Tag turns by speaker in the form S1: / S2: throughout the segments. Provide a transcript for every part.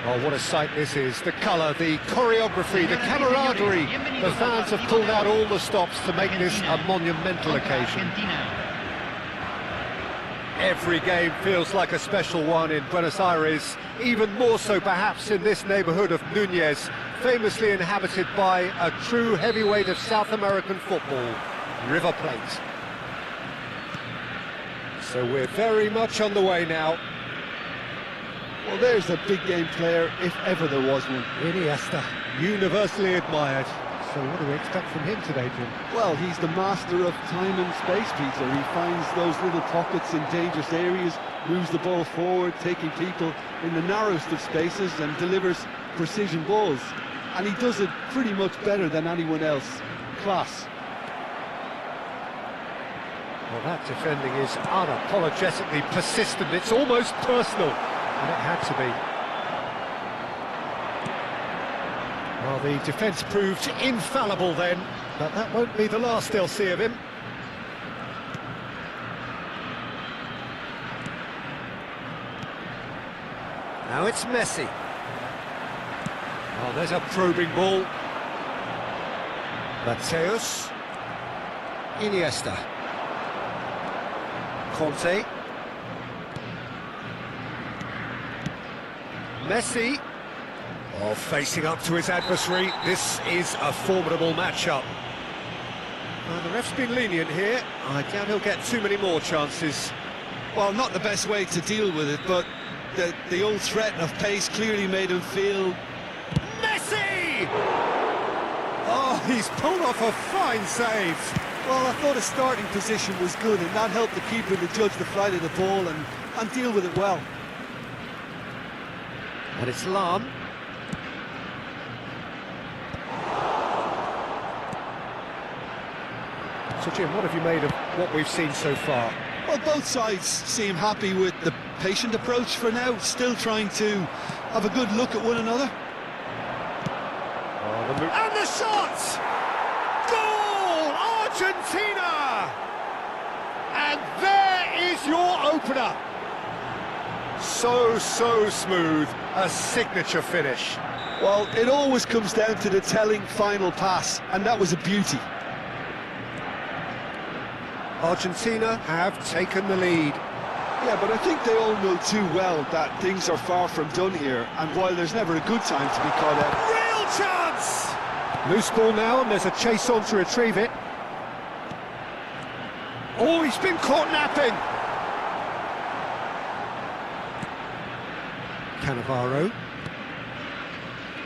S1: Oh, what a sight this is. The colour, the choreography, the camaraderie. The fans have pulled out all the stops to make this a monumental occasion. Every game feels like a special one in Buenos Aires, even more so perhaps in this neighbourhood of Núñez, famously inhabited by a true heavyweight of South American football, River Plate. So we're very much on the way now.
S2: Well, there's a big game player, if ever there was one.
S1: Iniesta, universally admired. So what do we expect from him today, Jim?
S2: Well, he's the master of time and space, Peter. He finds those little pockets in dangerous areas, moves the ball forward, taking people in the narrowest of spaces and delivers precision balls. And he does it pretty much better than anyone else. Class.
S1: Well, that defending is unapologetically persistent. It's almost personal. And it had to be. Well, the defence proved infallible then, but that won't be the last they'll see of him. Now it's Messi. Oh, there's a probing ball. Mateus. Iniesta. Conte. Messi, oh, facing up to his adversary. This is a formidable matchup. The ref's been lenient here. I doubt he'll get too many more chances.
S2: Well, not the best way to deal with it, but the old threat of pace clearly made him feel...
S1: Messi! Oh, he's pulled off a fine save.
S2: Well, I thought his starting position was good, and that helped the keeper to judge the flight of the ball and deal with it well.
S1: And it's Lam. So Jim, what have you made of what we've seen so far?
S2: Well, both sides seem happy with the patient approach for now, still trying to have a good look at one another.
S1: Oh, and the shot! Goal! Argentina! And there is your opener. So smooth, a signature finish.
S2: Well, it always comes down to the telling final pass, and that was a beauty.
S1: Argentina have taken the lead.
S2: Yeah, but I think they all know too well that things are far from done here, and while there's never a good time to be caught out...
S1: Real chance! Loose ball now, and there's a chase on to retrieve it. Oh, he's been caught napping! Cannavaro.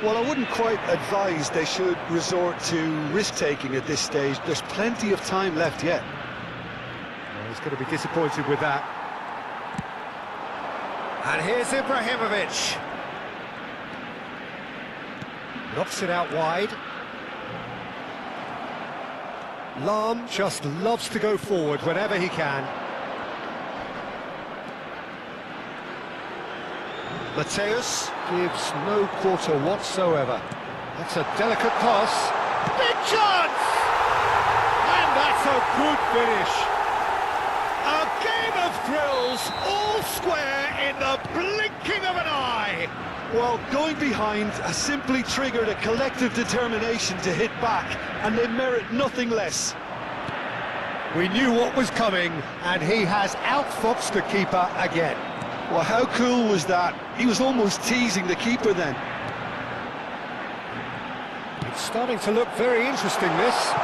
S2: Well, I wouldn't quite advise they should resort to risk-taking at this stage. There's plenty of time left yet.
S1: Well, he's going to be disappointed with that. And here's Ibrahimovic. Knocks it out wide. Lam just loves to go forward whenever he can. Mateus gives no quarter whatsoever. That's a delicate pass. Big chance! And that's a good finish. A game of thrills, all square in the blinking of an eye.
S2: Well, going behind has simply triggered a collective determination to hit back, and they merit nothing less.
S1: We knew what was coming, and he has outfoxed the keeper again.
S2: Well, how cool was that? He was almost teasing the keeper then.
S1: It's starting to look very interesting, this.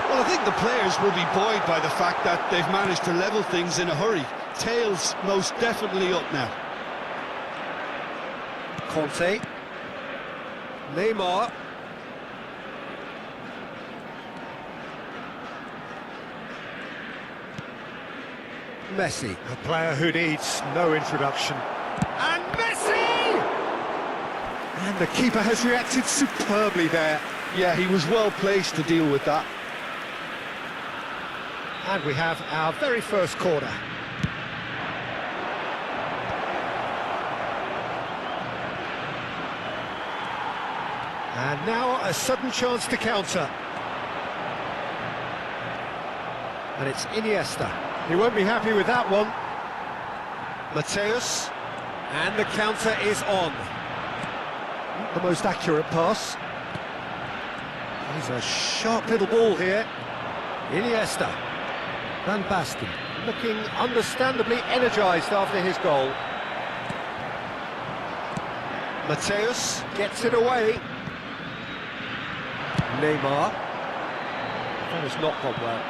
S2: Well, I think the players will be buoyed by the fact that they've managed to level things in a hurry. Tails most definitely up now.
S1: Conte. Neymar. Messi, a player who needs no introduction. And Messi! And the keeper has reacted superbly there.
S2: Yeah, he was well placed to deal with that.
S1: And we have our very first corner. And now a sudden chance to counter. And it's Iniesta. He won't be happy with that one. Mateus. And the counter is on. the most accurate pass. He's a sharp little ball here. Iniesta. Van Basten, looking understandably energised after his goal. Mateus gets it away. Neymar. That has not gone well.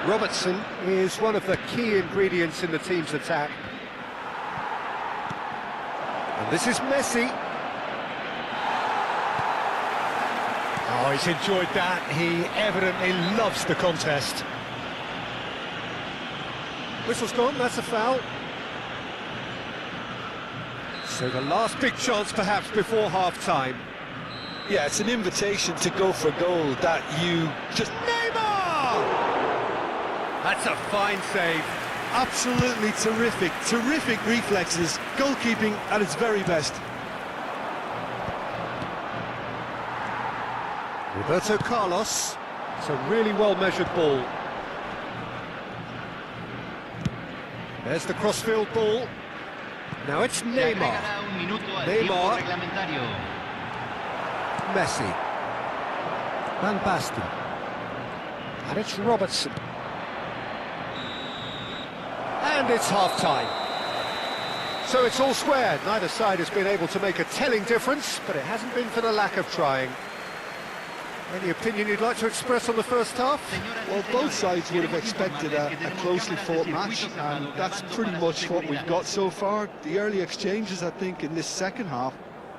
S1: Robertson is one of the key ingredients in the team's attack. And this is Messi. Oh, he's enjoyed that. He evidently loves the contest. Whistle's gone, that's a foul. So the last big chance perhaps before half-time.
S2: Yeah, it's an invitation to go for goal that you just...
S1: Neymar! That's a fine save.
S2: Absolutely terrific, terrific reflexes, goalkeeping at its very best.
S1: Roberto Carlos. It's a really well-measured ball. There's the crossfield ball. Now it's Neymar. Neymar. Messi. Van Basten. And it's Robertson. And it's half-time. So it's all square. Neither side has been able to make a telling difference, but it hasn't been for the lack of trying. Any opinion you'd like to express on the first half?
S2: Well, both sides would have expected a closely fought match, and that's pretty much what we've got so far. The early exchanges, I think, in this second half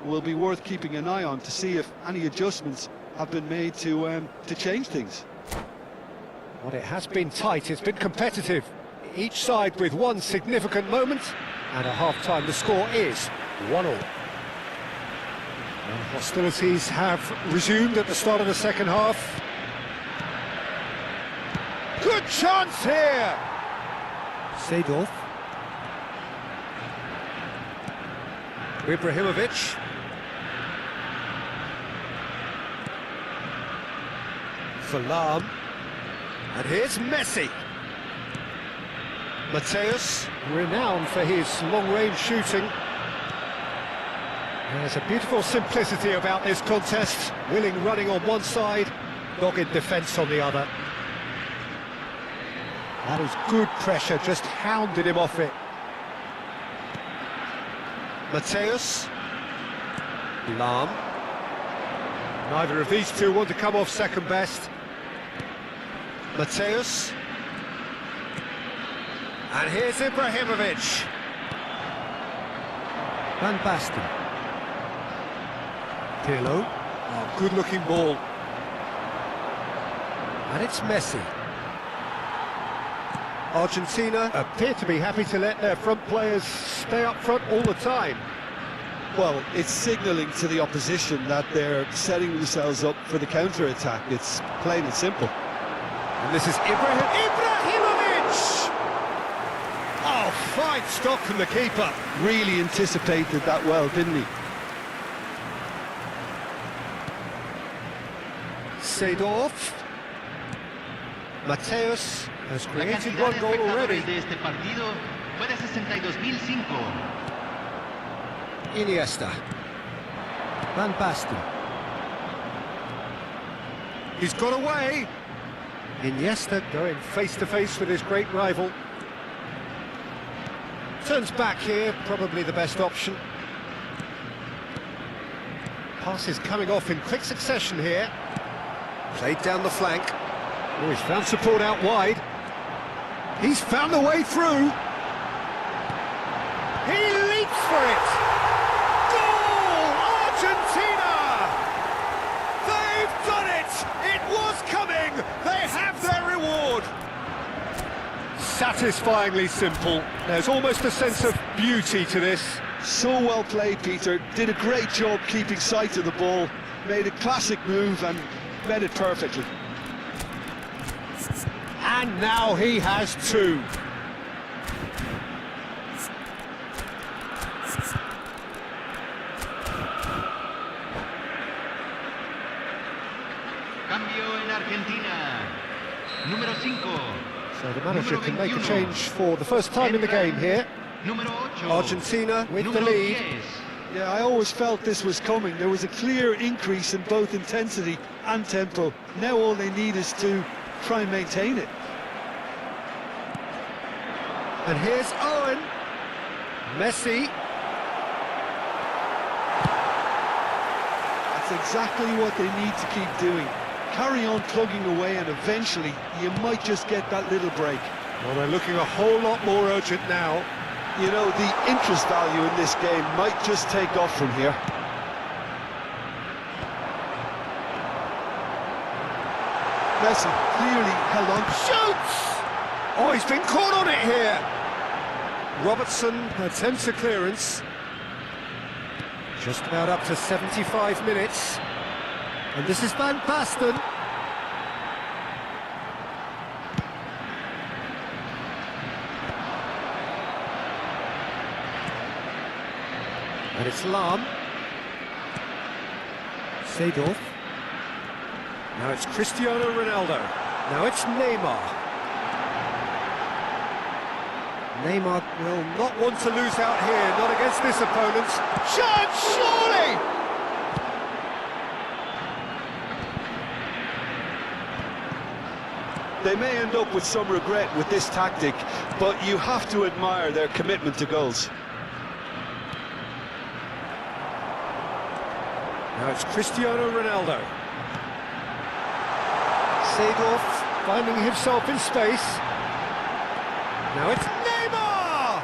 S2: will be worth keeping an eye on to see if any adjustments have been made to change things.
S1: Well, it has been tight, it's been competitive. Each side with one significant moment, and at half-time the score is 1-1. Hostilities have resumed at the start of the second half. Good chance here! Seedorf. Ibrahimovic. Salam. And here's Messi. Mateus, renowned for his long-range shooting. There's a beautiful simplicity about this contest. Willing running on one side, dogged defence on the other. That is good pressure, just hounded him off it. Mateus. Lahm. Neither of these two want to come off second best. Mateus. And here's Ibrahimovic. Van Basten. Pirlo. Oh, good-looking ball. And it's Messi. Argentina appear to be happy to let their front players stay up front all the time.
S2: Well, it's signalling to the opposition that they're setting themselves up for the counter-attack. It's plain and simple.
S1: And this is Ibrahimovic! Oh, fine stop from the keeper.
S2: Really anticipated that well, didn't he?
S1: Seedorf. Mateus has created one goal already. Iniesta. Van Basten. He's got away. Iniesta going face-to-face with his great rival. Turns back here, probably the best option. Pass is coming off in quick succession here. Played down the flank. Oh, he's found support out wide. He's found a way through. He leaps for it. Goal! Argentina! They've done it! It was coming! They have their reward! Satisfyingly simple. There's almost a sense of beauty to this.
S2: So well played, Peter. Did a great job keeping sight of the ball. Made a classic move and read it perfectly.
S1: And now he has two.
S3: Cambio en Argentina. Número 5.
S1: So the manager can make a change for the first time in the game here. Argentina with the lead.
S2: Yeah, I always felt this was coming. There was a clear increase in both intensity and tempo. Now all they need is to try and maintain it.
S1: And here's Owen. Messi.
S2: That's exactly what they need to keep doing. Carry on plugging away, and eventually you might just get that little break.
S1: Well, they're looking a whole lot more urgent now.
S2: You know, the interest value in this game might just take off from here. Messi clearly held on.
S1: Shoots! Oh, he's been caught on it here. Robertson attempts a clearance. Just about up to 75 minutes. And this is Van Basten. And it's Lahm. Seedorf. Now it's Cristiano Ronaldo. Now it's Neymar. Neymar will not want to lose out here, not against this opponent. Chance, surely!
S2: They may end up with some regret with this tactic, but you have to admire their commitment to goals.
S1: Now it's Cristiano Ronaldo. Seedorf finding himself in space. Now it's Neymar!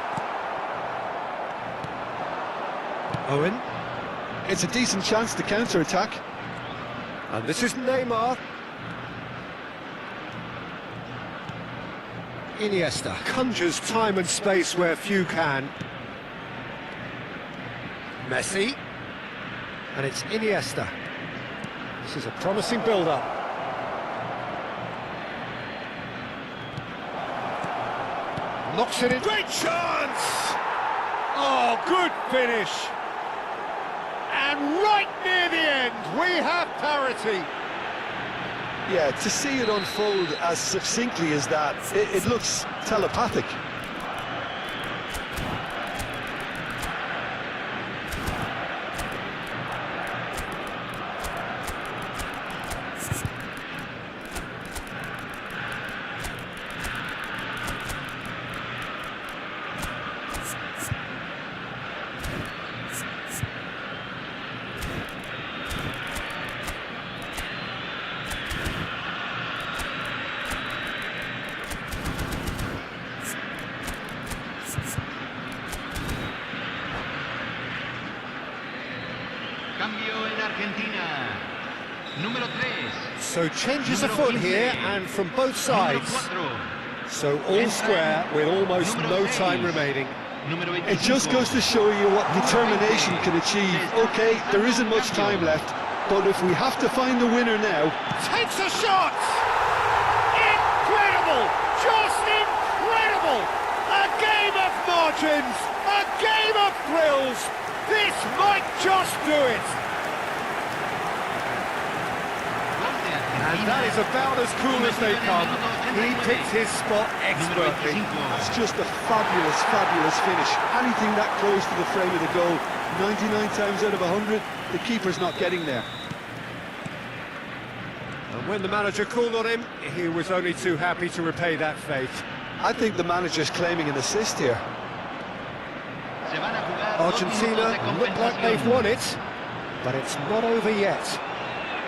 S1: Owen.
S2: It's a decent chance to counter-attack.
S1: And this is Neymar. Iniesta conjures time and space where few can. Messi. And it's Iniesta. This is a promising build-up. Knocks it in. Great chance! Oh, good finish. And right near the end, we have parity.
S2: Yeah, to see it unfold as succinctly as that, it looks telepathic.
S1: So changes afoot here, and from both sides. So all square with almost no time remaining.
S2: It just goes to show you what determination can achieve. Okay, there isn't much time left, but if we have to find the winner now...
S1: Takes a shot! Incredible! Just incredible! A game of margins! A game of thrills! This might just do it! And that is about as cool as they come. He picked his spot expertly.
S2: That's just a fabulous, fabulous finish. Anything that close to the frame of the goal, 99 times out of 100, the keeper's not getting there.
S1: And when the manager called on him, he was only too happy to repay that faith.
S2: I think the manager's claiming an assist here.
S1: Argentina look like they've won it, but it's not over yet.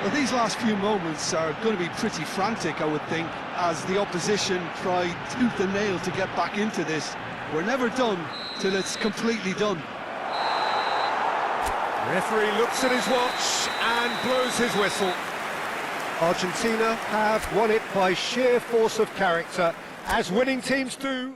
S2: Well, these last few moments are going to be pretty frantic, I would think, as the opposition try tooth and nail to get back into this. We're never done till it's completely done.
S1: The referee looks at his watch and blows his whistle. Argentina have won it by sheer force of character, as winning teams do.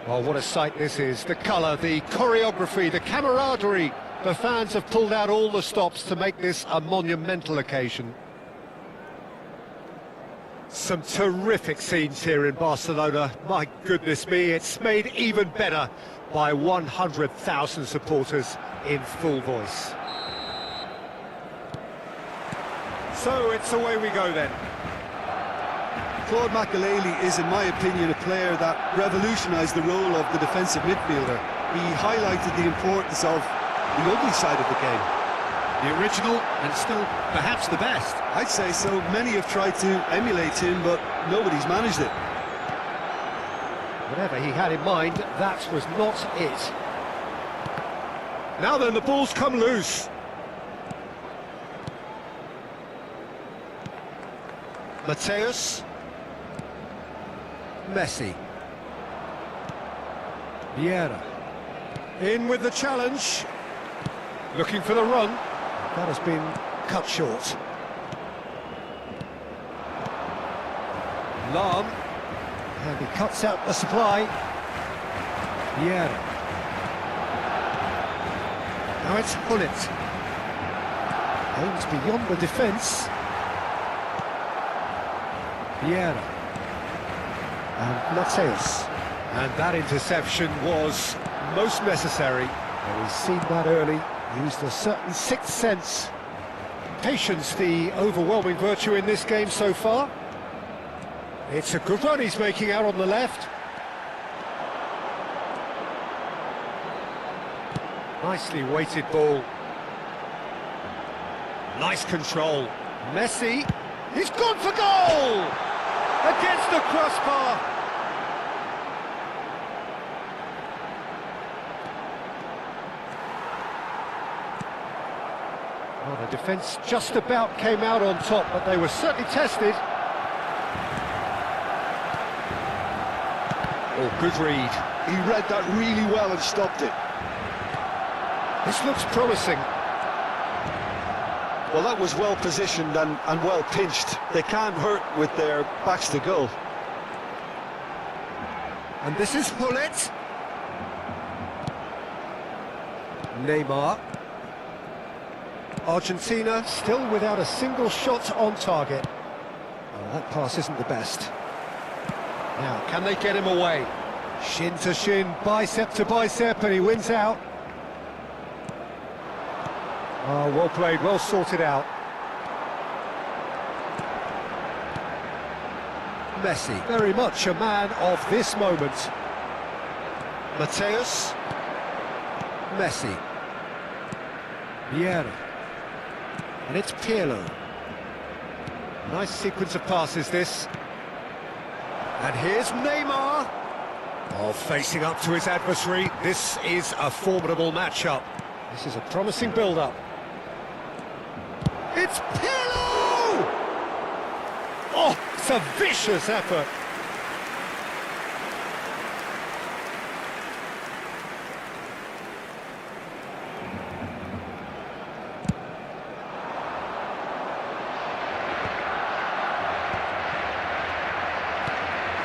S1: Well, what a sight this is. The colour, the choreography, the camaraderie. The fans have pulled out all the stops to make this a monumental occasion. Some terrific scenes here in Barcelona. My goodness me, it's made even better by 100,000 supporters in full voice. So it's away we go then.
S2: Claude Makelele is, in my opinion, a player that revolutionised the role of the defensive midfielder. He highlighted the importance of the ugly side of the game.
S1: The original and still perhaps the best.
S2: I'd say so. Many have tried to emulate him, but nobody's managed it.
S1: Whatever he had in mind, that was not it. Now then, the ball's come loose. Mateus. Messi. Vieira. In with the challenge. Looking for the run. That has been cut short. Lam. And he cuts out the supply. Vieira. Now it's Hullet. Aims beyond the defence. Vieira. And Mateus. And that interception was most necessary. Well, we've seen that early. Used a certain sixth sense. Patience, the overwhelming virtue in this game so far. It's a good run he's making out on the left. Nicely weighted ball. Nice control. Messi. He's gone for goal! Against the crossbar. Well, the defence just about came out on top, but they were certainly tested. Oh, good read.
S2: He read that really well and stopped it.
S1: This looks promising.
S2: Well, that was well positioned and well pinched. They can't hurt with their backs to goal.
S1: And this is Hullet. Neymar. Argentina still without a single shot on target. Oh, that pass isn't the best. Now, can they get him away? Shin to shin, bicep to bicep, and he wins out. Oh, well played, well sorted out. Messi, very much a man of this moment. Mateus. Messi. Vieira. And it's Pirlo. Nice sequence of passes, this. And here's Neymar. Oh, facing up to his adversary. This is a formidable matchup. This is a promising build-up. It's Pirlo! Oh, it's a vicious effort.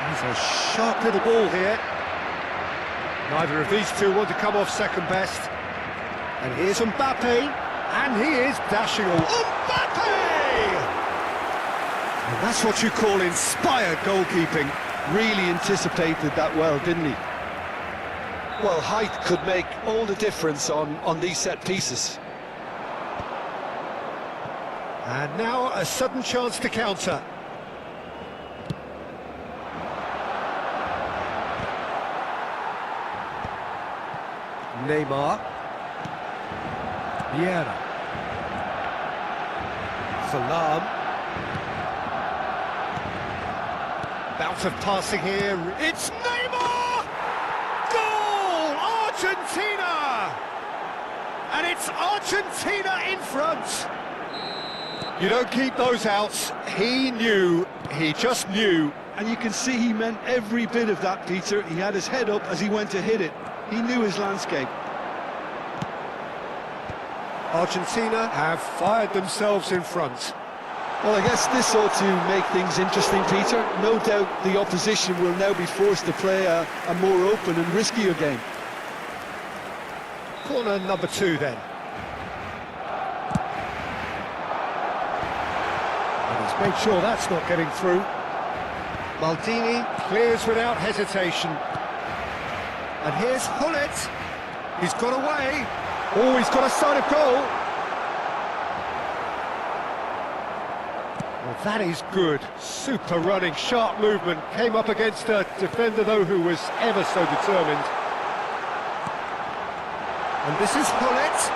S1: He's a sharp little ball here. Neither of these two want to come off second best. And here's Mbappe. And he is dashing away. Mbappe! And that's what you call inspired goalkeeping.
S2: Really anticipated that well, didn't he? Well, height could make all the difference on these set pieces.
S1: And now a sudden chance to counter. Neymar. Vieira. Salam. Bout of passing here. It's Neymar! Goal! Argentina! And it's Argentina in front. You don't keep those outs. He knew, he just knew.
S2: And you can see he meant every bit of that, Peter. He had his head up as he went to hit it. He knew his landscape.
S1: Argentina have fired themselves in front.
S2: Well, I guess this ought to make things interesting, Peter. No doubt the opposition will now be forced to play a more open and riskier game.
S1: Corner number 2 then. And he's made sure that's not getting through. Maldini clears without hesitation. And here's Hullet. He's got away. Oh, he's got a sight of goal. Well, that is good. Super running, sharp movement. Came up against a defender, though, who was ever so determined. And this is Hullet.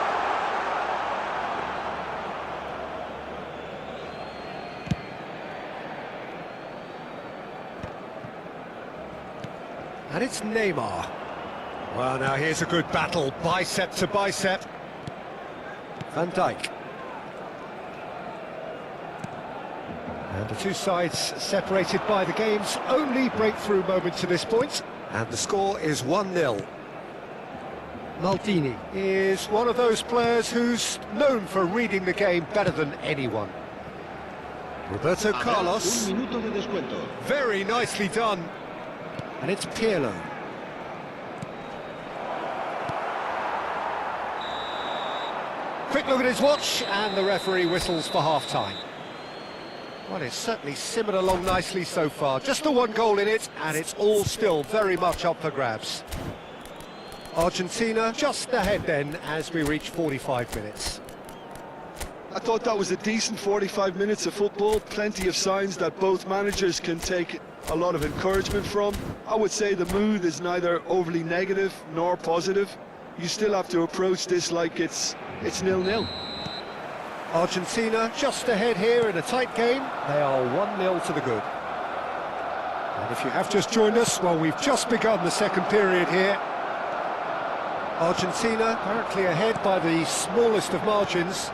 S1: And it's Neymar. Well, now here's a good battle, bicep to bicep. Van Dijk. And the two sides separated by the game's only breakthrough moment to this point. And the score is 1-0. Maldini is one of those players who's known for reading the game better than anyone. Roberto Carlos. Very nicely done. And it's Pirlo. Quick look at his watch, and the referee whistles for half-time. Well, it's certainly simmered along nicely so far. Just the one goal in it, and it's all still very much up for grabs. Argentina just ahead then as we reach 45 minutes.
S2: I thought that was a decent 45 minutes of football. Plenty of signs that both managers can take a lot of encouragement from. I would say the mood is neither overly negative nor positive. You still have to approach this like it's 0-0.
S1: Argentina just ahead here in a tight game. They are 1-0 to the good. And if you have just joined us, well, we've just begun the second period here. Argentina currently ahead by the smallest of margins.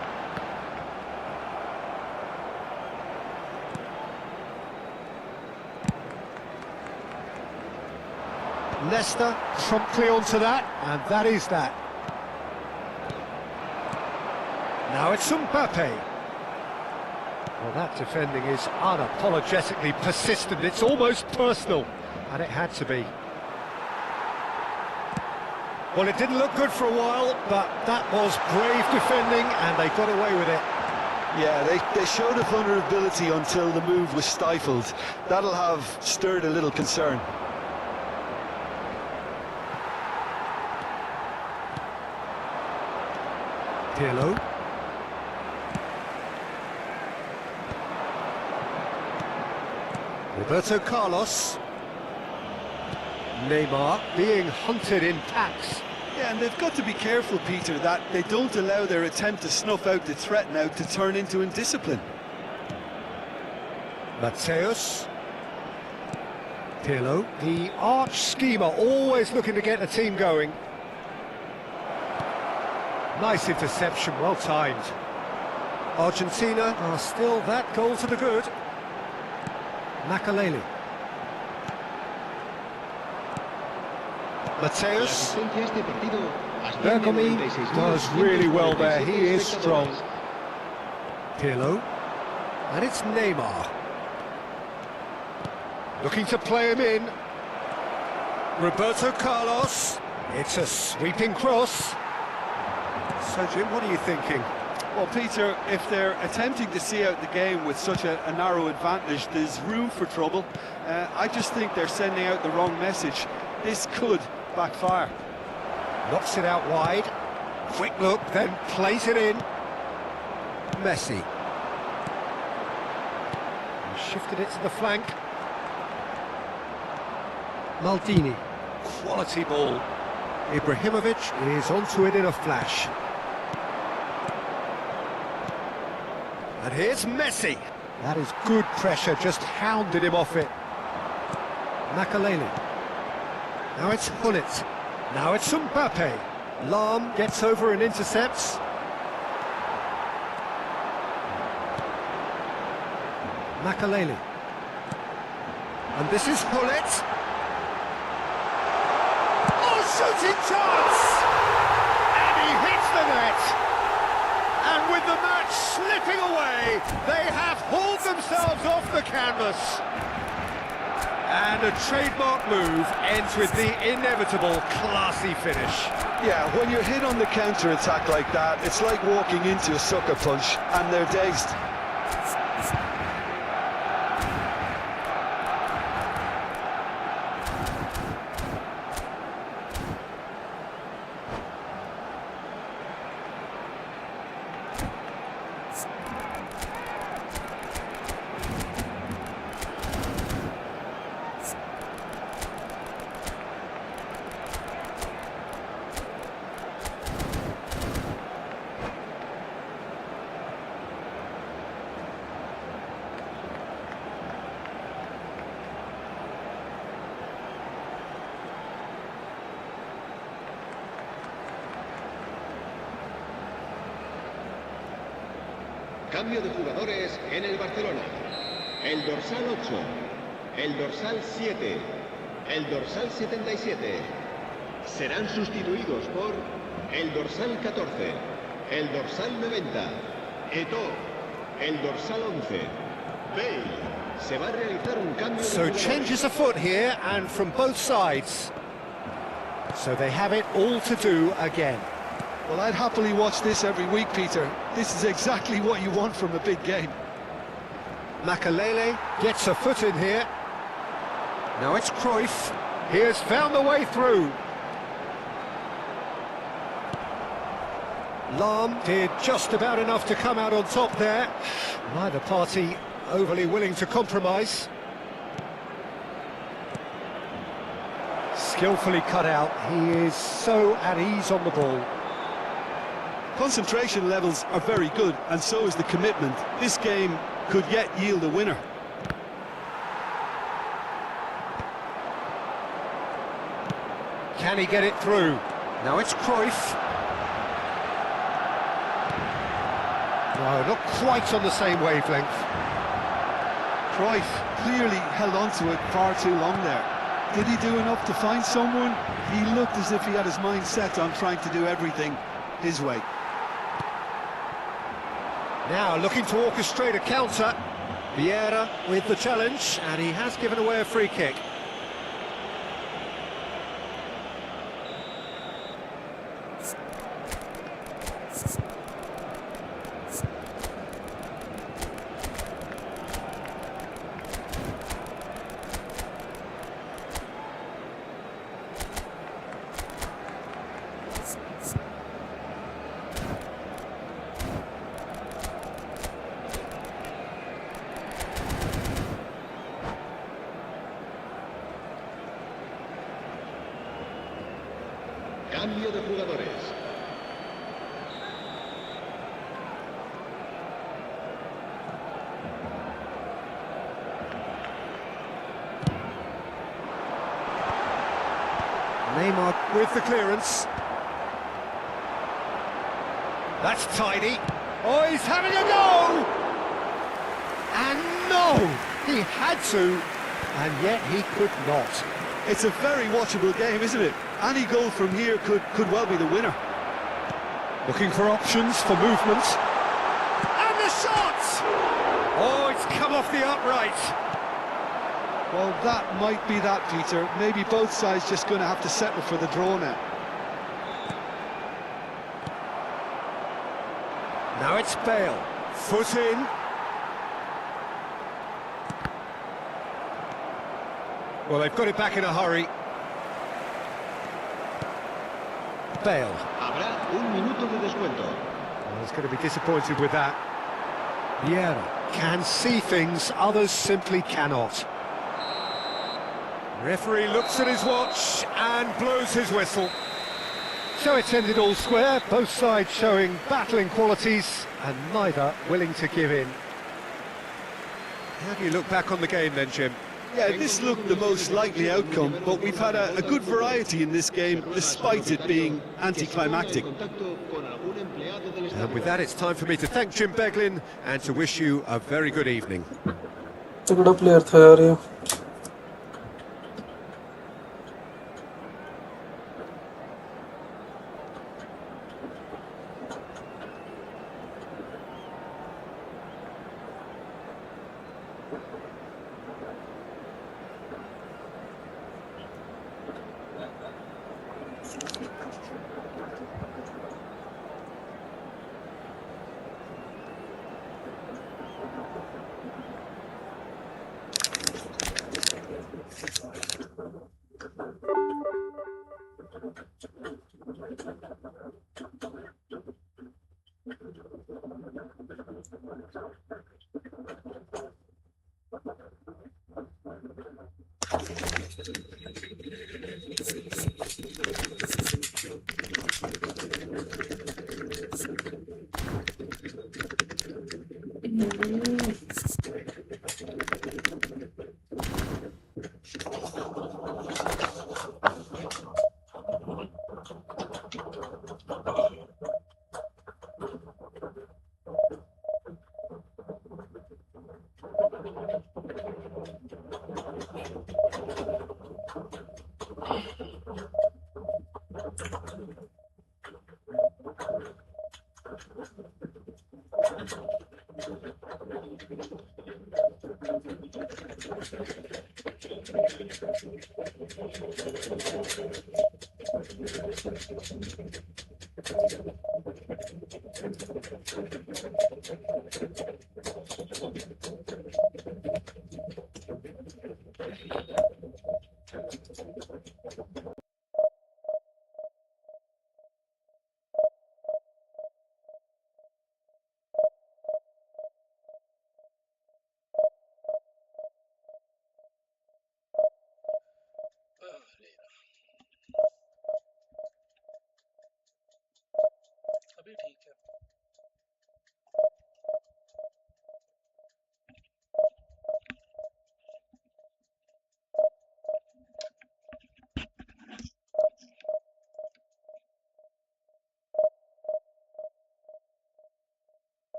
S1: Leicester promptly onto that, and that is that. Now it's Mbappe. Well, that defending is unapologetically persistent. It's almost personal, and it had to be. Well, it didn't look good for a while, but that was brave defending, and they got away with it.
S2: Yeah, they showed a vulnerability until the move was stifled. That'll have stirred a little concern.
S1: Pirlo. Roberto Carlos. Neymar being hunted in packs.
S2: Yeah, and they've got to be careful, Peter, that they don't allow their attempt to snuff out the threat now to turn into indiscipline.
S1: Mateus. Pirlo. The arch schemer, always looking to get the team going. Nice interception, well timed. Argentina are still that goal to the good. Makaleli. Mateus. Bergomi does really well there, he is strong. Pirlo. And it's Neymar. Looking to play him in. Roberto Carlos. It's a sweeping cross. So, Jim, what are you thinking?
S2: Well, Peter, if they're attempting to see out the game with such a narrow advantage, there's room for trouble. I just think they're sending out the wrong message. This could backfire.
S1: Knocks it out wide. Quick look, then plays it in. Messi. He shifted it to the flank. Maldini. Quality ball. Ibrahimovic is onto it in a flash. And here's Messi. That is good pressure, just hounded him off it. Makaleli. Now it's Hullet. Now it's Mbappe. Lam gets over and intercepts. Makaleli. And this is Hullet. Oh, shooting chance! And he hits the net. And with the match But slipping away, they have hauled themselves off the canvas. And a trademark move ends with the inevitable classy finish.
S2: Yeah, when you're hit on the counter-attack like that, it's like walking into a sucker punch, and they're dazed.
S3: Cambio de jugadores en el Barcelona. El dorsal 8, el dorsal 7, el dorsal 77. Serán sustituidos por el dorsal 14, el dorsal 90, Eto'o, el dorsal 11, Bale. Se va a realizar un cambio de
S1: So
S3: jugadores.
S1: changes afoot here and from both sides. So they have it all to do again.
S2: Well, I'd happily watch this every week, Peter. This is exactly what you want from a big game.
S1: Makalele gets a foot in here. Now it's Cruyff. He has found the way through. Lahm did just about enough to come out on top there. Neither party overly willing to compromise. Skillfully cut out. He is so at ease on the ball.
S2: Concentration levels are very good, and so is the commitment. This game could yet yield a winner.
S1: Can he get it through? Now it's Cruyff. No, not quite on the same wavelength.
S2: Cruyff clearly held on to it far too long there. Did he do enough to find someone? He looked as if he had his mind set on trying to do everything his way.
S1: Now looking to orchestrate a counter. Vieira with the challenge, and he has given away a free kick.
S3: Cambio de jugadores.
S1: Neymar with the clearance. That's tidy. Oh, he's having a go! And no! He had to, and yet he could not.
S2: It's a very watchable game, isn't it? Any goal from here could well be the winner.
S1: Looking for options for movement. And the shot! Oh, it's come off the upright.
S2: Well, that might be that, Peter. Maybe both sides just going to have to settle for the draw now.
S1: Now it's Bale. Foot in. Well, they've got it back in a hurry. Bale.
S3: Habrá un minuto de descuento.
S1: Well, he's going to be disappointed with that. Vieira can see things others simply cannot. Referee looks at his watch and blows his whistle. So it's ended all square, both sides showing battling qualities and neither willing to give in. How do you look back on the game then, Jim?
S2: Yeah, this looked the most likely outcome, but we've had a good variety in this game, despite it being anticlimactic.
S1: And with that, it's time for me to thank Jim Beglin and to wish you a very good evening.
S4: तगड़ा player था यार ये
S5: अभी ठीक है।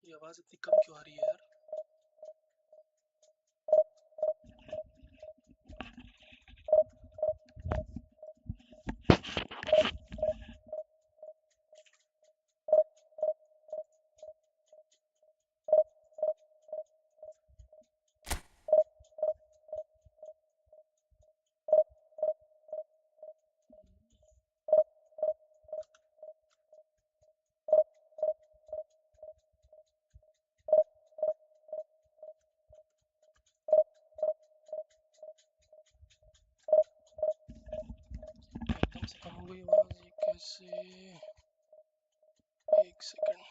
S5: ये आवाज इतनी कम क्यों आ रही है यार? एकदम से कम हो गई आवाज, ये कैसे? एक सेकंड।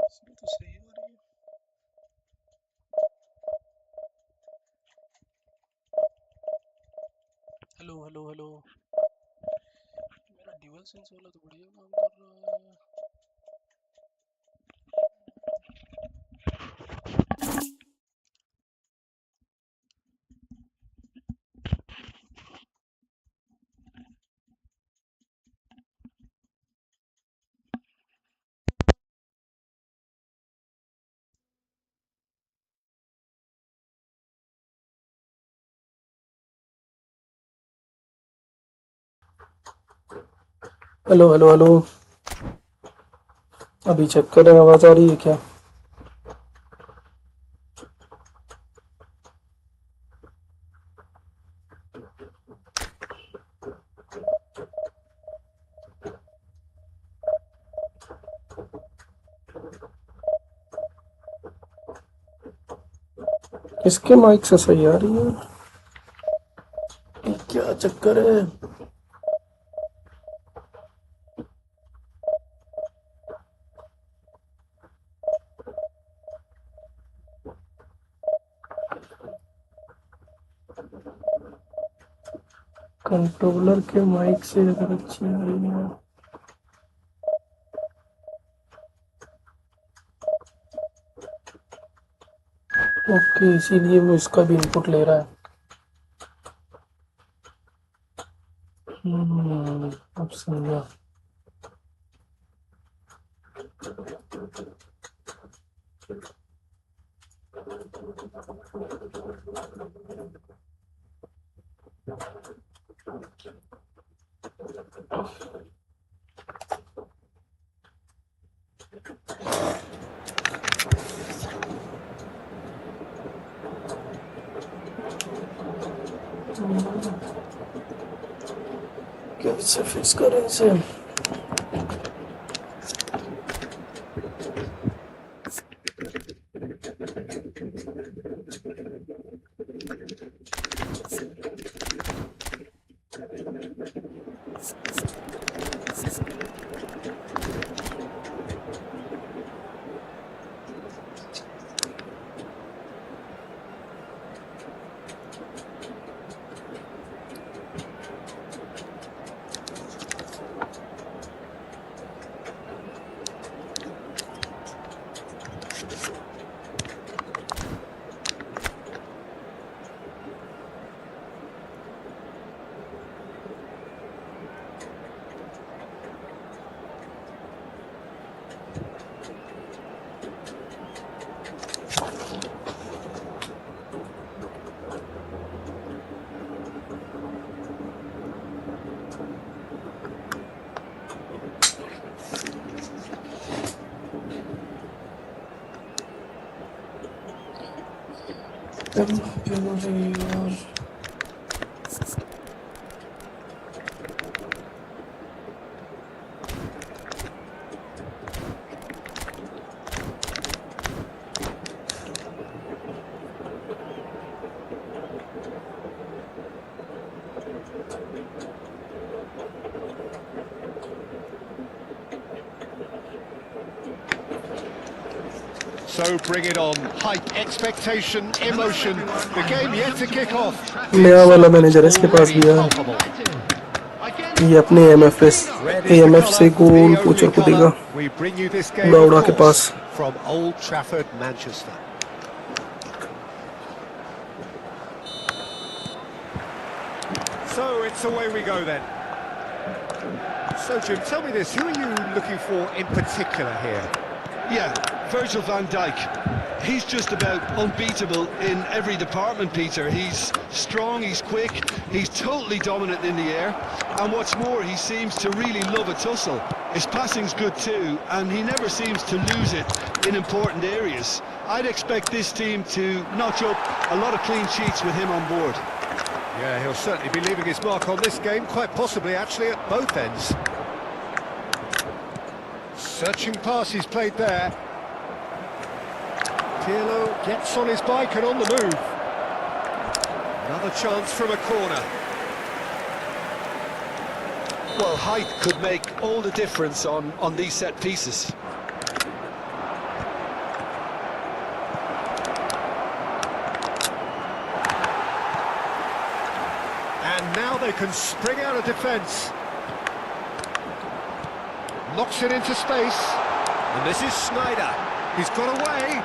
S5: इसमें तो सही आ रही है। Hello hello hello. मेरा ड्यूअल सेंस वाला तो बढ़िया काम कर रहा है।
S4: Hello hello hello. अभी चेक करें आवाज आ रही है क्या? किसके माइक से सही आ रही है? क्या चक्कर है? कंट्रोलर के माइक से अगर अच्छी आ रही है। ओके, इसीलिए वो इसका भी इनपुट ले रहा है। अब समझा। कैसे फिक्स करें इसे?
S1: So bring it on. Hype, expectation, emotion. The game yet to kick off.
S4: नया वाला मैनेजर इसके पास भी है। ये अपने AMF से गोल पोचर को देगा उड़ा के पास।
S1: From Old Trafford, Manchester. So it's away we go then. So Jim, tell me this, who are you looking for in particular here?
S2: Yeah, Virgil van Dijk. He's just about unbeatable in every department, Peter. He's strong, he's quick, he's totally dominant in the air, and what's more, he seems to really love a tussle. His passing's good too, and he never seems to lose it in important areas. I'd expect this team to notch up a lot of clean sheets with him on board.
S1: Yeah, he'll certainly be leaving his mark on this game, quite possibly actually at both ends. Searching pass he's played there. Pirlo gets on his bike and on the move. Another chance from a corner.
S2: Well, height could make all the difference on these set pieces.
S1: And now they can spring out of defence. Knocks it into space. And this is Snyder. He's got away.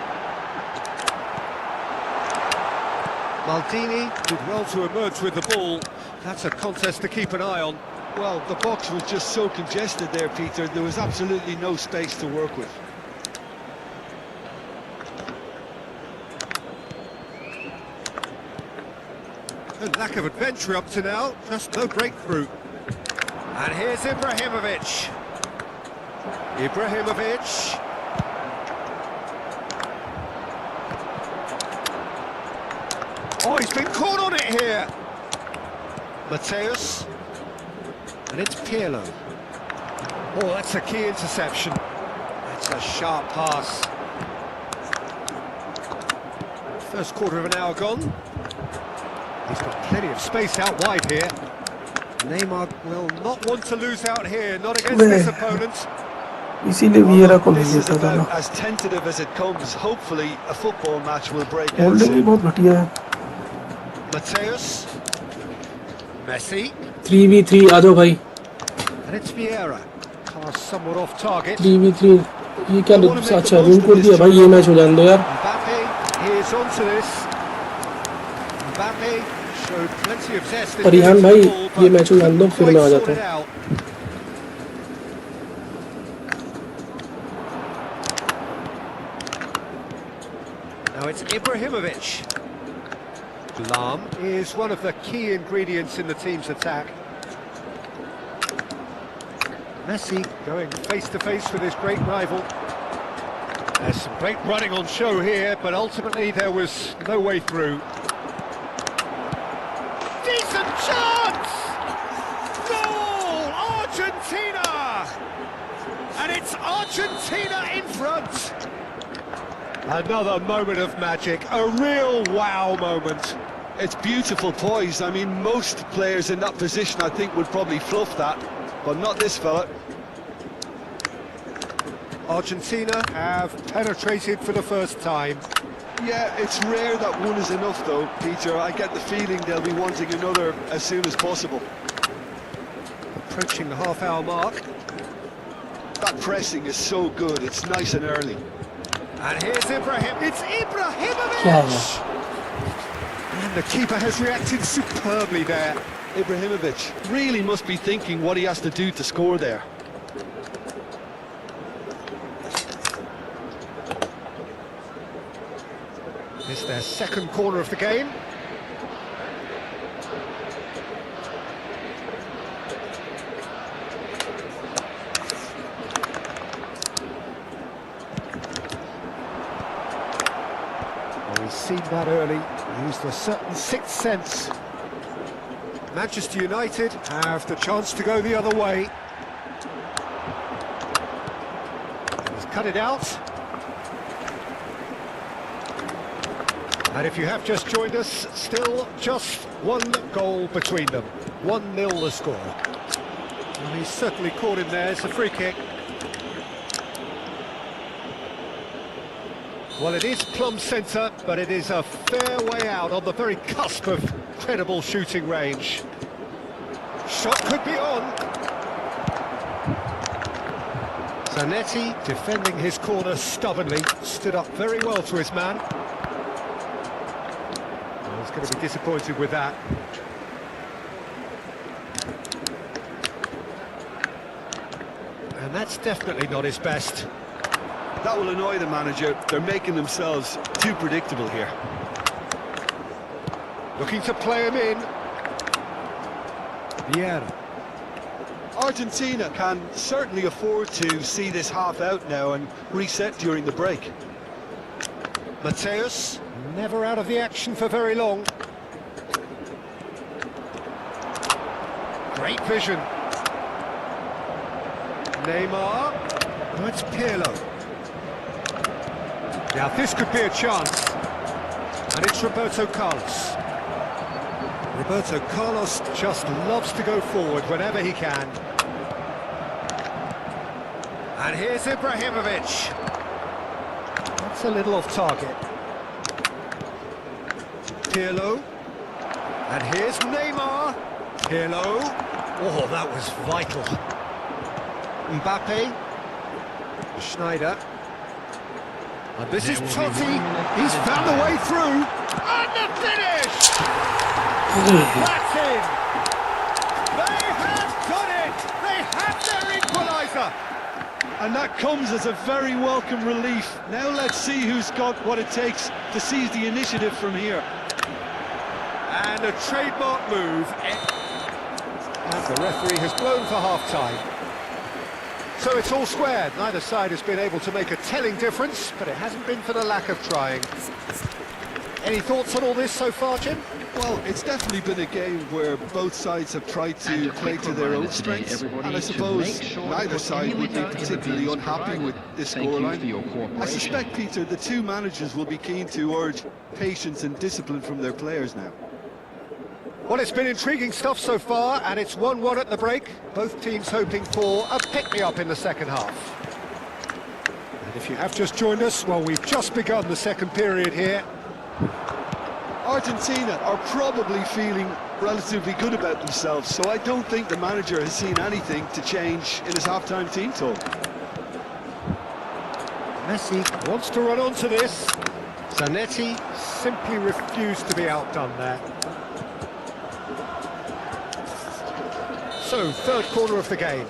S1: Maldini did well to emerge with the ball. That's a contest to keep an eye on.
S2: Well, the box was just so congested there, Peter. There was absolutely no space to work with.
S1: A lack of adventure up to now, just no breakthrough. And here's Ibrahimovic. Ibrahimovic. Oh, he's been caught on it here. Mateus. And it's Pirlo. Oh, that's a key interception. That's a sharp pass. First quarter of an hour gone. He's got plenty of space out wide here. Neymar will not want to lose out here, not against this opponent.
S4: इसीलिए Vieira को नहीं
S2: This is
S4: देता था ना।
S2: about as tentative as it comes. Hopefully, a football match will break out
S4: holding भी
S2: soon.
S4: बहुत घटिया है।
S1: Mateus. Messi.
S4: 3v3 आ जाओ भाई।
S1: And it's Vieira. Pass somewhat off target.
S4: 3v3 ये क्या अच्छा रूल कर दिया भाई, ये मैच हो जाने दो यार।
S1: Mbappe is onto this. Mbappe showed plenty of zest.
S4: और रिहान भाई ये मैच हो जाने दो फिर मैं आ जाता हूँ।
S1: Now it's Ibrahimovic. Lam is one of the key ingredients in the team's attack. Messi going face-to-face with his great rival. There's some great running on show here, but ultimately there was no way through. Decent chance! Goal! Argentina in front! Another moment of magic, a real wow moment.
S2: It's beautiful poise. I mean, most players in that position, I think, would probably fluff that, but not this fella.
S1: Argentina have penetrated for the first time.
S2: Yeah, it's rare that one is enough, though, Peter. I get the feeling they'll be wanting another as soon as possible.
S1: Approaching the half-hour mark.
S2: That pressing is so good. It's nice and early.
S1: And here's Ibrahim. It's Ibrahimovic!
S4: क्या है?
S1: And the keeper has reacted superbly there.
S2: Ibrahimovic really must be thinking what he has to do to score there.
S1: It's their second corner of the game. Well, we've seen that early. Used a certain sixth sense. Manchester United have the chance to go the other way. He's cut it out. And if you have just joined us, still just one goal between them. 1-0 the score. Well, he's certainly caught him there. It's a free kick. Well, it is plumb centre, but it is a fair way out on the very cusp of credible shooting range. Shot could be on. Zanetti, defending his corner stubbornly, stood up very well to his man. Well, he's going to be disappointed with that. And that's definitely not his best.
S2: That will annoy the manager. They're making themselves too predictable here.
S1: Looking to play him in. Vieira.
S2: Argentina can certainly afford to see this half out now and reset during the break.
S1: Mateus, never out of the action for very long. Great vision. Neymar. Oh, it's Pirlo. Now this could be a chance. And it's Roberto Carlos. Roberto Carlos just loves to go forward whenever he can. And here's Ibrahimovic. That's a little off target. Pirlo. And here's Neymar. Pirlo. Oh, that was vital. Mbappe. Schneider. And this is Totti. He's found a way through. And the finish! That's in! They have done it! They have their equaliser!
S2: And that comes as a very welcome relief. Now let's see who's got what it takes to seize the initiative from here.
S1: And a trademark move. And the referee has blown for half-time. So it's all squared. Neither side has been able to make a telling difference, but it hasn't been for the lack of trying. Any thoughts on all this so far, Jim?
S2: Well, it's definitely been a game where both sides have tried to play to their own strengths, and I suppose neither side would be particularly unhappy with this scoreline. I suspect, Peter, the two managers will be keen to urge patience and discipline from their players now.
S1: Well, it's been intriguing stuff so far, and it's 1-1 at the break. Both teams hoping for a pick-me-up in the second half. And if you have just joined us, well, we've just begun the second period here.
S2: Argentina are probably feeling relatively good about themselves, so I don't think the manager has seen anything to change in his half-time team talk.
S1: Messi wants to run onto this. Zanetti simply refused to be outdone there. So, third corner of the game.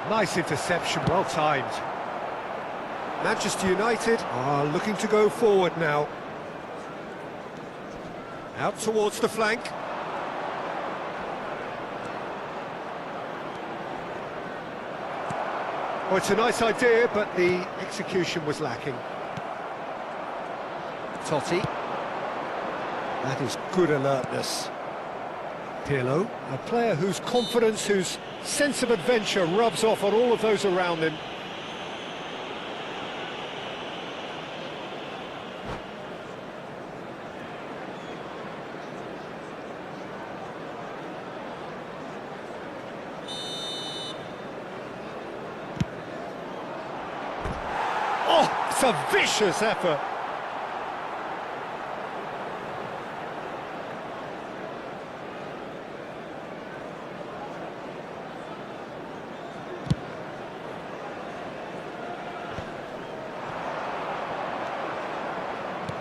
S1: Nice interception, well timed. Manchester United are looking to go forward now. Out towards the flank. Oh, it's a nice idea, but the execution was lacking. Totti. That is good alertness. Pirlo, a player whose confidence, whose sense of adventure rubs off on all of those around him. Oh, it's a vicious effort.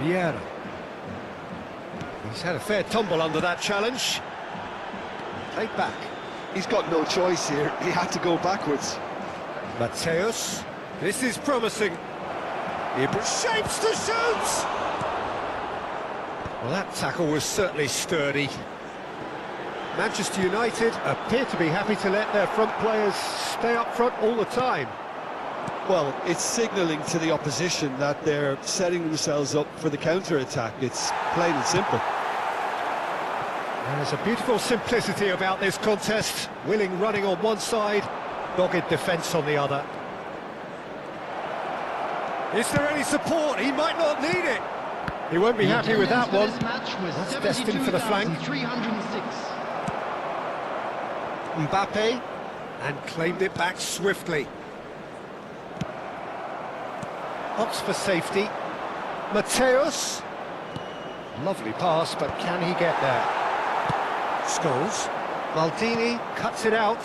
S1: Vieira. He's had a fair tumble under that challenge. Played back.
S2: He's got no choice here. He had to go backwards.
S1: Mateus. This is promising. Shapes to shoot! Well, that tackle was certainly sturdy. Manchester United appear to be happy to let their front players stay up front all the time.
S2: Well, it's signalling to the opposition that they're setting themselves up for the counter-attack. It's plain and simple.
S1: And there's a beautiful simplicity about this contest. Willing running on one side, dogged defence on the other. Is there any support? He might not need it. He won't be happy with that one. That's destined for the flank. Mbappe, and claimed it back swiftly. Opts for safety. Mateus. Lovely pass, but can he get there? Scholes. Maldini cuts it out.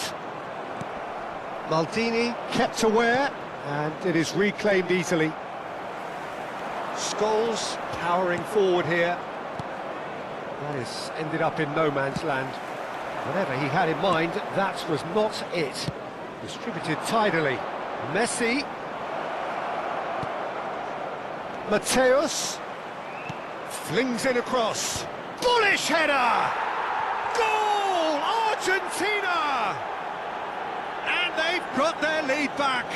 S1: Maldini kept aware, and it is reclaimed easily. Scholes powering forward here. That has ended up in no man's land. Whatever he had in mind, that was not it. Distributed tidily. Messi. Mateus flings it across. Bullish header! Goal! Argentina! And they've got their lead back.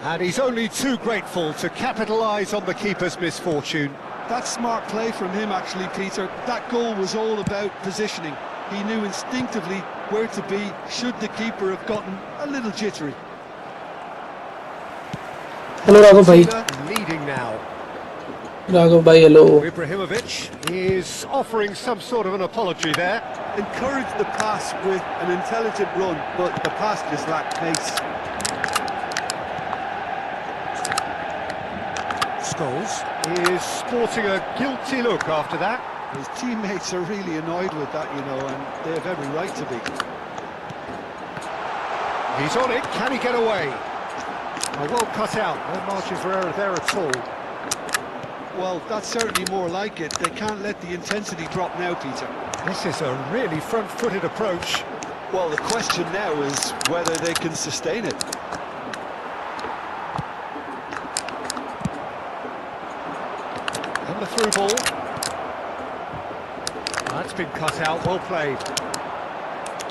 S1: And he's only too grateful to capitalise on the keeper's misfortune.
S2: That's smart play from him, actually, Peter. That goal was all about positioning. He knew instinctively where to be should the keeper have gotten a little jittery.
S4: Hello Raghav भाई
S1: Leading now.
S4: Raghav भाई hello
S1: Ibrahimovic is offering some sort of an apology there.
S2: Encouraged the pass with an intelligent run, but the pass just lacked pace.
S1: Scholes is sporting a guilty look after that.
S2: His teammates are really annoyed with that, you know, and they have every right to be.
S1: He's on it, can he get away? Well cut out, no margin for error there at all.
S2: Well, that's certainly more like it. They can't let the intensity drop now, Peter.
S1: This is a really front-footed approach.
S2: Well, the question now is whether they can sustain it.
S1: And the through ball. That's been cut out, well played.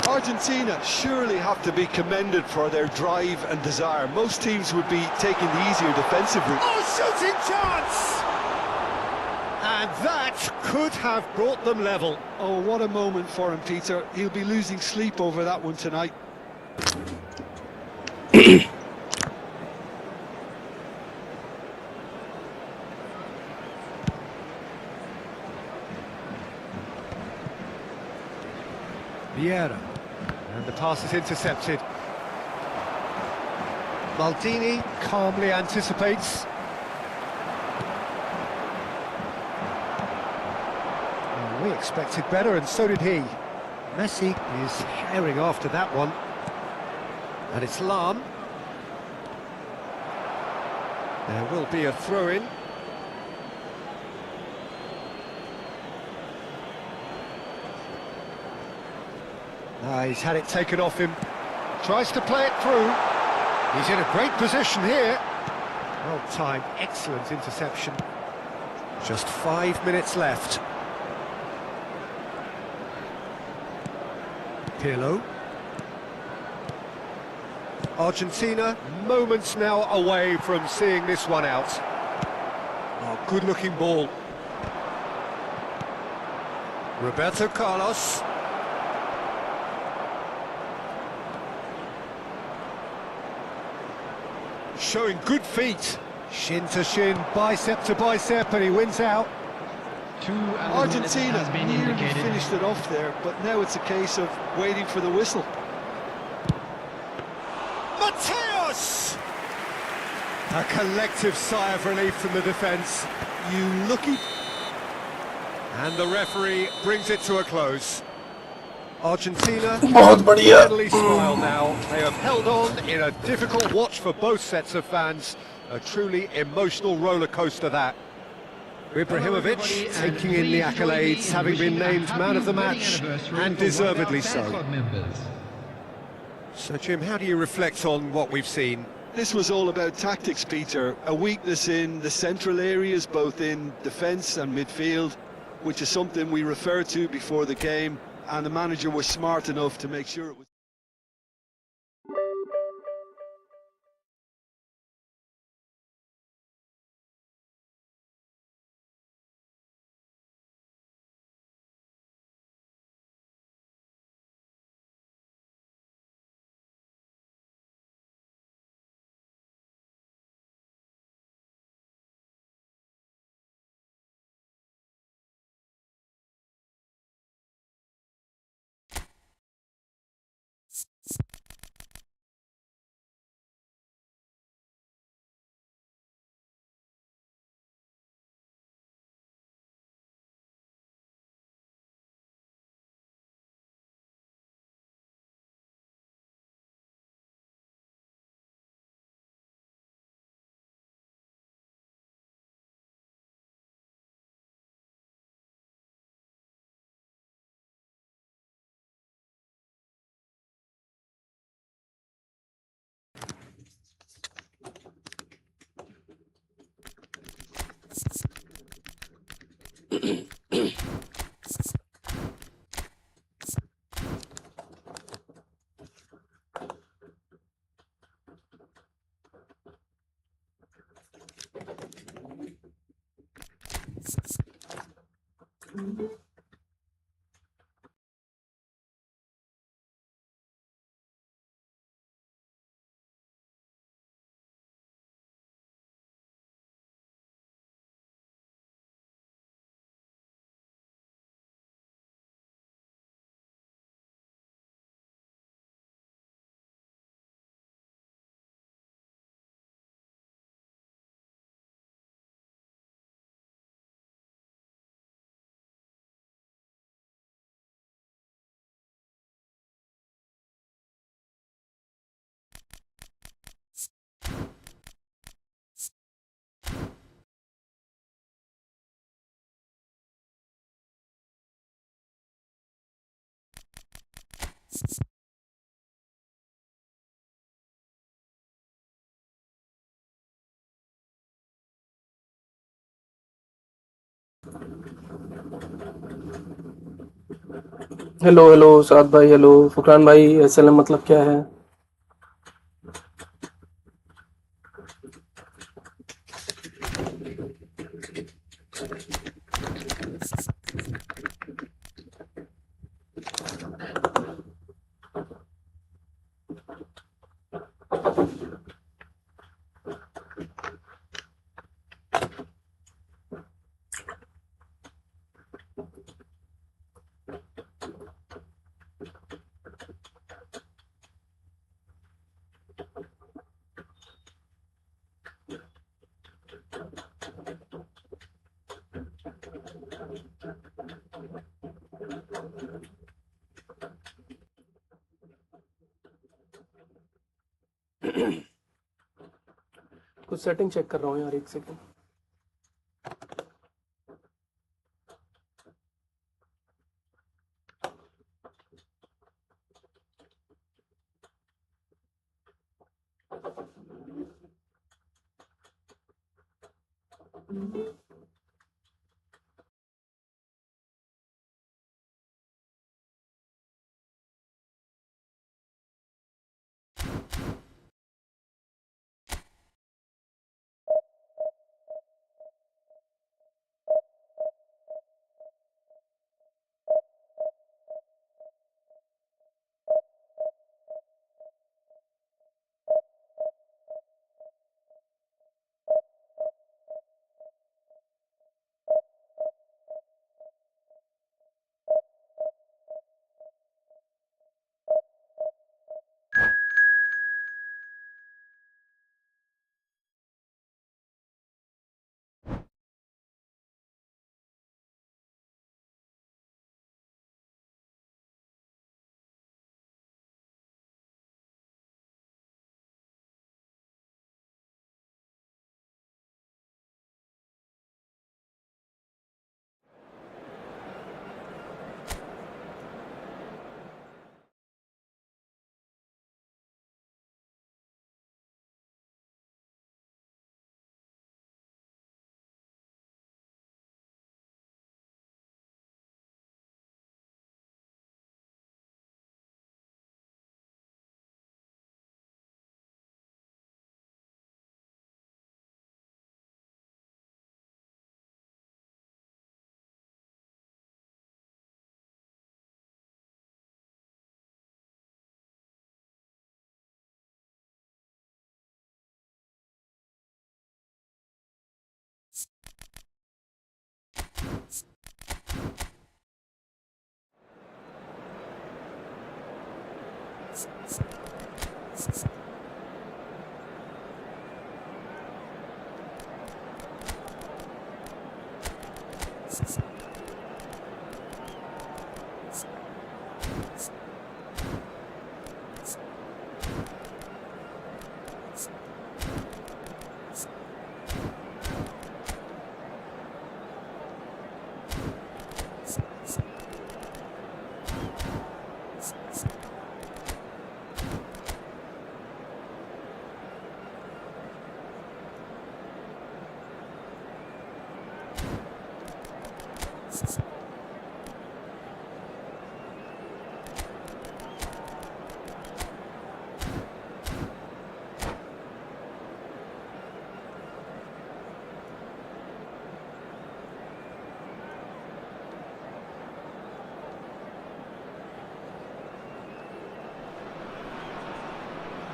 S2: Argentina surely have to be commended for their drive and desire. Most teams would be taking the easier defensive route.
S1: Oh, shooting chance! And that could have brought them level.
S2: Oh, what a moment for him, Peter. He'll be losing sleep over that one tonight.
S1: Vieira. And the pass is intercepted. Maldini calmly anticipates. Well, we expected better, and so did he. Messi is herring after that one. And it's Lam. There will be a throw-in. He's had it taken off him. Tries to play it through. He's in a great position here. Well timed, excellent interception. Just 5 minutes left. Pirlo. Argentina, moments now away from seeing this one out. Oh, good-looking ball. Roberto Carlos. Showing good feet. Shin to shin, bicep to bicep, and he wins out.
S2: Argentina nearly finished it off there, but now it's a case of waiting for the whistle.
S1: Mateus! A collective sigh of relief from the defence. You lucky... And the referee brings it to a close. Argentina
S4: बहुत बढ़िया।
S1: finally smile now. They have held on in a difficult watch for both sets of fans. A truly emotional roller coaster that. Ibrahimovic taking in the accolades, having been named man of the match, and deservedly so. So Jim, how do you reflect on what we've seen?
S2: This was all about tactics, Peter. A weakness in the central areas, both in defence and midfield, which is something we referred to before the game, and the manager was smart enough to make sure it was.
S4: Hello hello Saad भाई, hello फुकरान भाई, SLM मतलब क्या है? कुछ setting check कर रहा हूँ यार, एक second.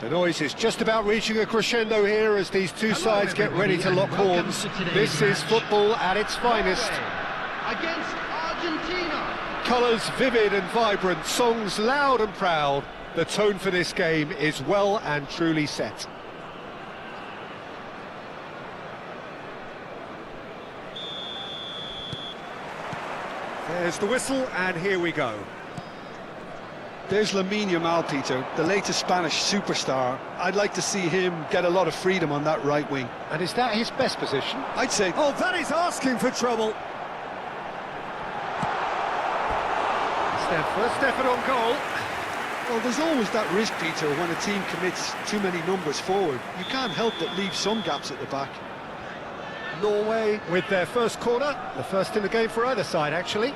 S1: The noise is just about reaching a crescendo here as these two sides get ready to lock horns. This is football at its finest.
S3: Against Argentina.
S1: Colours vivid and vibrant, songs loud and proud. The tone for this game is well and truly set. There's the whistle, and here we go.
S2: There's Lamine Yamal, Peter, the latest Spanish superstar. I'd like to see him get a lot of freedom on that right wing.
S1: And is that his best position?
S2: I'd say...
S1: Oh, that is asking for trouble. It's their first effort on goal.
S2: Well, there's always that risk, Peter, when a team commits too many numbers forward. You can't help but leave some gaps at the back.
S1: Norway with their first corner, the first in the game for either side, actually.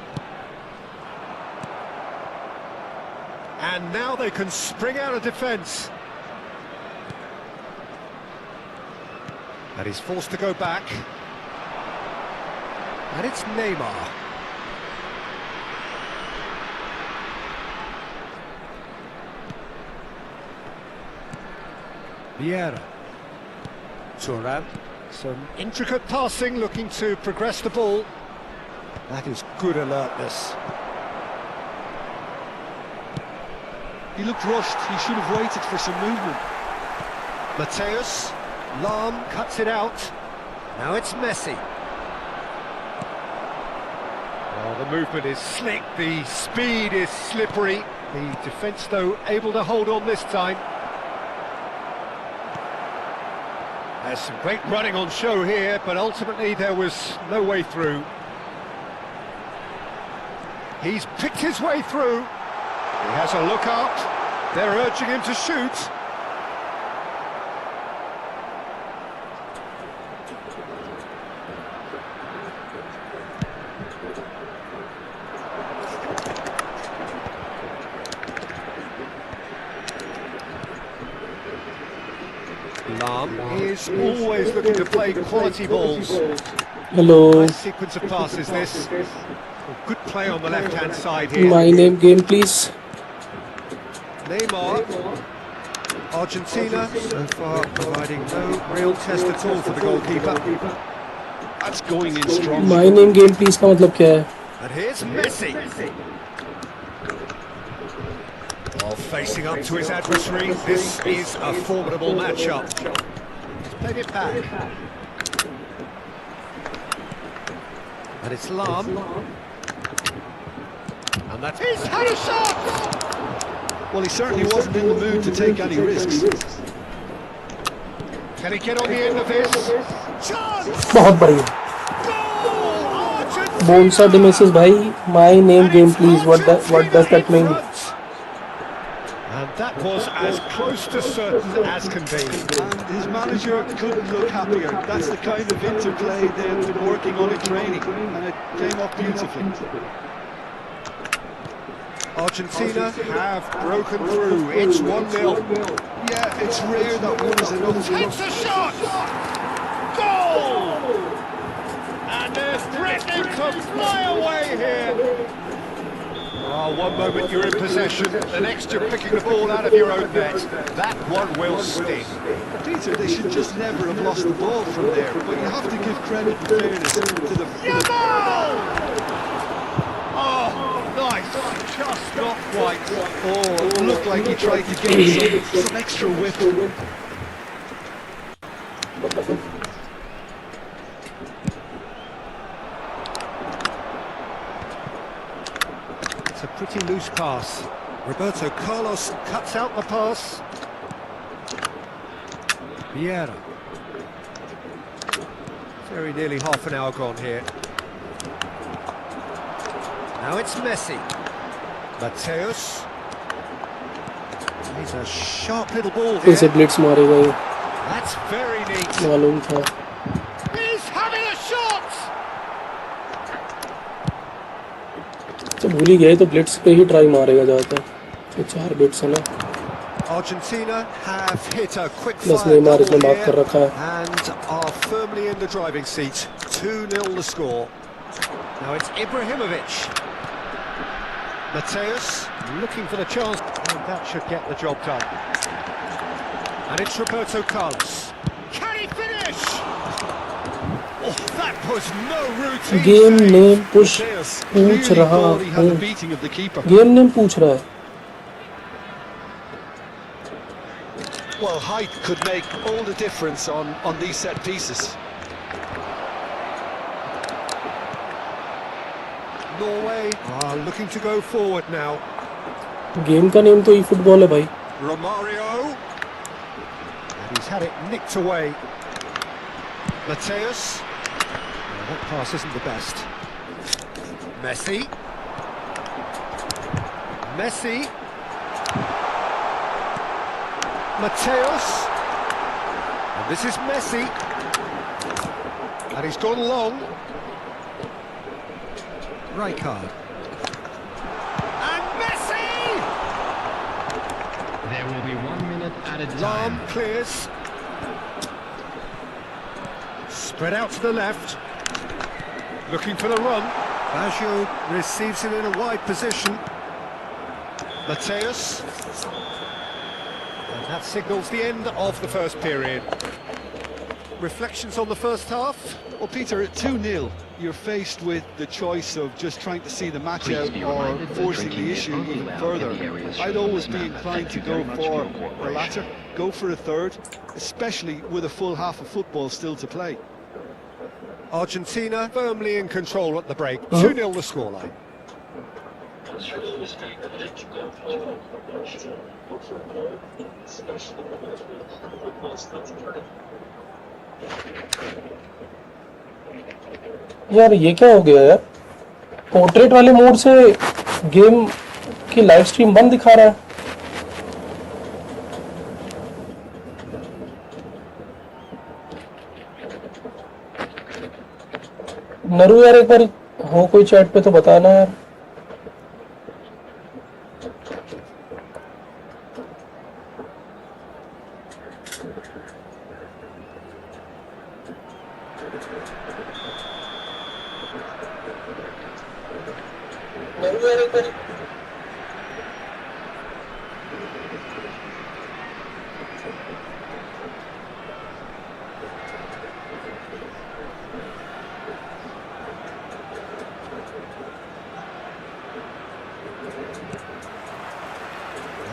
S1: And now they can spring out of defence. And he's forced to go back. And it's Neymar. Vieira. Thuram. Some intricate passing, looking to progress the ball. That is good alertness.
S2: He looked rushed. He should have waited for some movement.
S1: Mateus. Lahm cuts it out. Now it's Messi. Oh, the movement is slick. The speed is slippery. The defence, though, able to hold on this time. There's some great running on show here, but ultimately there was no way through. He's picked his way through. He has a look out. They're urging him to shoot. Lahm is always looking to play quality balls.
S4: Hello.
S1: Nice sequence of passes this. Good play on the left-hand side here.
S4: My name game, please.
S1: Neymar. Argentina so far providing no real test at all for the goalkeeper.
S2: That's going in strong.
S4: My name game, please का मतलब क्या है?
S1: And here's Messi. While facing up to his adversary, this is a formidable matchup. He's played it back. And it's Lahm. And that's... He's had a shot!
S2: Well, he certainly wasn't in the mood to take any risks.
S1: Can he get on the end of this? Chance!
S4: बहुत बढ़िया.
S1: Goal! Argentina!
S4: Bonsa Demesis भाई. My name game, please. What does that mean?
S1: And that was as close to certain as can be.
S2: And his manager couldn't look happier. That's the kind of interplay they've been working on in training, and it came off beautifully.
S1: Argentina have broken through. It's 1-0.
S2: Yeah, it's rare that one is enough to...
S1: Takes a shot! Goal! And they're threatening to fly away here. Oh, one moment you're in possession, the next you're picking the ball out of your own net. That one will sting.
S2: Peter, they should just never have lost the ball from there, but you have to give credit and fairness to the...
S1: Yamal! Just not quite.
S2: Oh, it looked like he tried to get some extra whip.
S1: It's a pretty loose pass. Roberto Carlos cuts out the pass. Vieira. Very nearly half an hour gone here. Now it's Messi. Mateus. He's a sharp little ball
S4: फिर से
S1: here.
S4: Blitz मारेगा ये,
S1: That's very neat.
S4: मालूम था।
S1: He's having a shot!
S4: जब भूल ही गए तो ब्लिट्स पे ही ट्राई मारेगा ज़्यादातर। तो 4 बिट्स है ना,
S1: Argentina have hit a quick
S4: बस
S1: fire
S4: नेमार इसने
S1: goal
S4: मार्क कर
S1: here
S4: रखा है।
S1: and are firmly in the driving seat. 2-0 the score. Now it's Ibrahimovic. Mateus looking for the chance, and that should get the job done. And it's Roberto Carlos. Can he finish? Oh, that was no routine
S4: game
S1: save.
S4: Name push
S2: Mateus
S4: पूछ
S2: clearly
S4: रहा
S2: thought he had the
S4: हूँ।
S2: beating of the keeper.
S4: Game name पूछ रहा है।
S2: Well, height could make all the difference on these set pieces.
S1: Norway are looking to go forward now.
S4: Game का name तो ई football है भाई।
S1: Romario. And he's had it nicked away. Mateus. Oh, that pass isn't the best. Messi. Messi. Mateus. And this is Messi. And he's gone long. Rijkaard. And Messi!
S3: There will be 1 minute at a
S1: Lam clears. Spread out to the left. Looking for the run. Baggio receives it in a wide position. Mateus. And that signals the end of the first period. Reflections on the first half?
S2: Well, Peter, at 2-0, you're faced with the choice of just trying to see the match out or forcing the issue even further. I'd always be inclined to go for the latter, go for a third, especially with a full half of football still to play.
S1: Argentina firmly in control at the break. 2-0 the scoreline.
S4: यार ये क्या हो गया यार, portrait वाले mode से game की live stream बंद दिखा रहा है। नरू यार एक बार हो कोई चैट पे तो बताना यार। नरू यार एक बार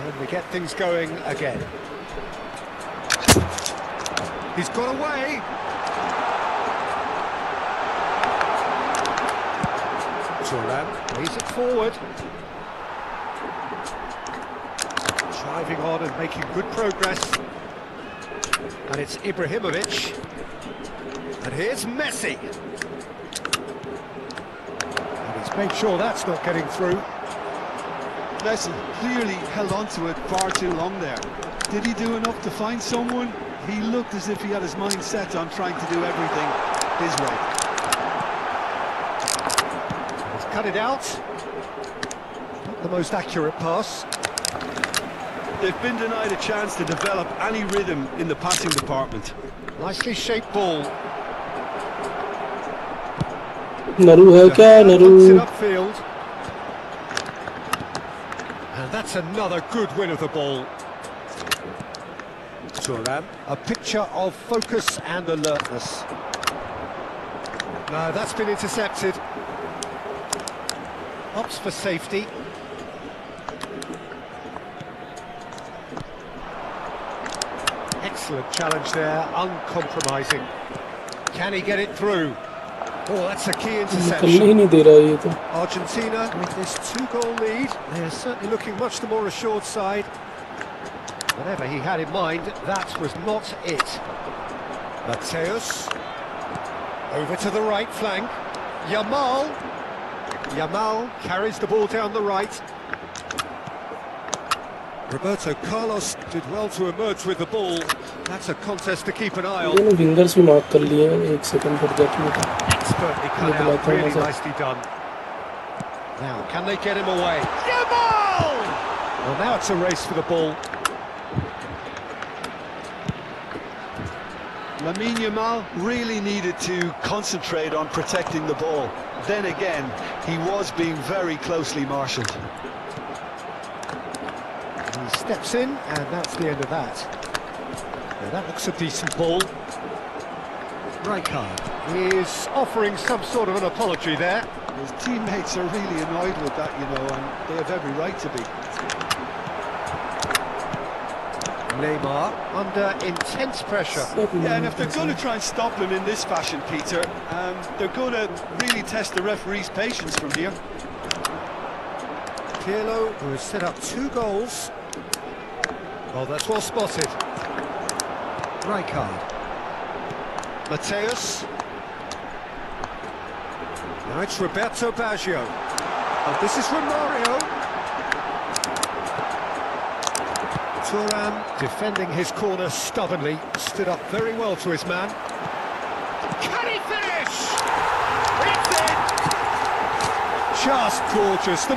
S1: And we get things going again. He's got away. Thuram plays it forward. Driving on and making good progress. And it's Ibrahimovic. And here's Messi. And he's made sure that's not getting through.
S2: Messi clearly held on to it far too long there. Did he do enough to find someone? He looked as if he had his mind set on trying to do everything his way.
S1: He's cut it out. Not the most accurate pass.
S2: They've been denied a chance to develop any rhythm in the passing department.
S1: Nicely shaped ball.
S4: Naru है क्या Naru?
S1: Puts it upfield. And that's another good win of the ball. Thuram, a picture of focus and alertness. No, that's been intercepted. Opts for safety. Excellent challenge there, uncompromising. Can he get it through? Oh, that's a key
S4: निकलने ही
S1: interception.
S4: नहीं दे रहा है ये तो.
S1: Argentina with this 2-goal lead. They're certainly looking much the more assured side. Whatever he had in mind, that was not it. Mateus. Over to the right flank. Yamal. Yamal carries the ball down the right. Roberto Carlos did well to emerge with the ball. That's a contest to keep an eye on.
S4: दोनों wingers भी mark कर लिए हैं 1 second पर जाके में.
S1: Expertly cut
S4: Little
S1: out,
S4: like
S1: really
S4: that.
S1: nicely done. Now, can they get him away? Yamal! Well, now it's a race for the ball.
S2: Lamine Yamal really needed to concentrate on protecting the ball. Then again, he was being very closely marshalled.
S1: He steps in, and that's the end of that. Now, that looks a decent ball. Rijkaard is offering some sort of an apology there.
S2: His teammates are really annoyed with that, you know, and they have every right to be.
S1: Neymar under intense pressure.
S2: Yeah, and if they're going to try and stop him in this fashion, Peter, they're going to really test the referee's patience from here.
S1: Pirlo, who has set up 2 goals. Oh, that's well spotted. Rijkaard. Mateus. Now it's Roberto Baggio. Oh, this is Romario. Thuram defending his corner stubbornly, stood up very well to his man. Can he finish? It's in! Just gorgeous.